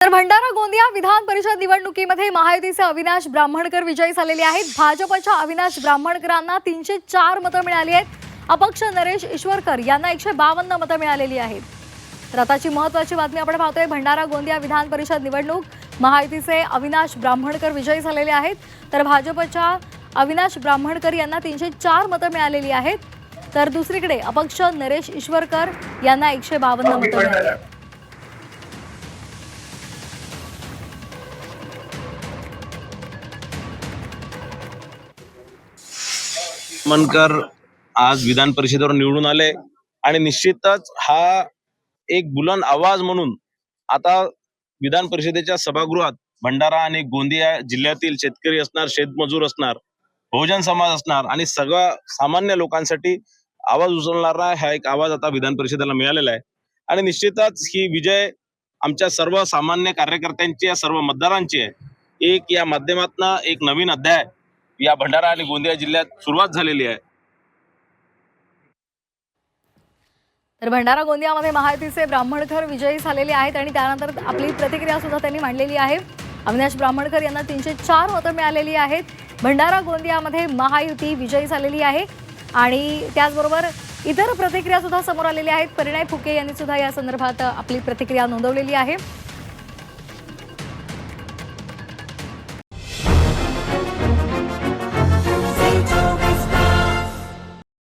तर भंडारा गोंदिया विधान परिषद निवडणुकीमध्ये महायुतीचे अविनाश ब्राह्मणकर विजयी झालेले आहेत। भाजपच्या अविनाश ब्राह्मणकरांना 304 मतं मिळाली आहेत। अपक्ष नरेश ईश्वरकर यांना 152 मतं मिळालेली आहेत। तर आताची महत्त्वाची बातमी आपण पाहतोय। भंडारा गोंदिया विधान परिषद निवडणूक महायुतीचे अविनाश ब्राह्मणकर विजयी झालेले आहेत। तर भाजपच्या अविनाश ब्राह्मणकर यांना 304 मतं मिळालेली आहेत। तर दुसरीकडे अपक्ष नरेश ईश्वरकर यांना 152 मतं मिळाली आहेत। मनकर आज विधान परिषदेवर निवडून आले आणि निश्चितच हा एक बुलंद आवाज म्हणून आता विधान परिषदेच्या सभागृहात भंडारा आणि गोंदिया जिल्ह्यातील शेतकरी असणार, शेतमजूर असणार, बहुजन समाज असणार आणि सगळ्या सामान्य लोकांसाठी आवाज उचलणारा हा एक आवाज आता विधान परिषदेला मिळालेला आहे। आणि निश्चितच ही विजय आमच्या सर्व सामान्य कार्यकर्त्यांची, या सर्व मतदारांची आहे। एक या माध्यमातून एक नवीन अध्याय या भंडारा आणि गोंदिया जिल्ह्यात सुरुवात झालेली आहे। तर भंडारा गोंदियामध्ये महायुतीचे ब्राह्मणकर विजयी झालेले आहेत आणि त्यानंतर आपली प्रतिक्रिया सुद्धा त्यांनी मांडलेली आहे। अविनाश ब्राह्मणकर यांना 304 मतं मिळालेली आहेत। भंडारा गोंदियामध्ये महायुती विजयी झालेली आहे आणि त्याचबरोबर इतर प्रतिक्रिया सुद्धा समोर आलेल्या आहेत। परिणय फुके यांनी सुद्धा या संदर्भात आपली प्रतिक्रिया नोंदवलेली आहे।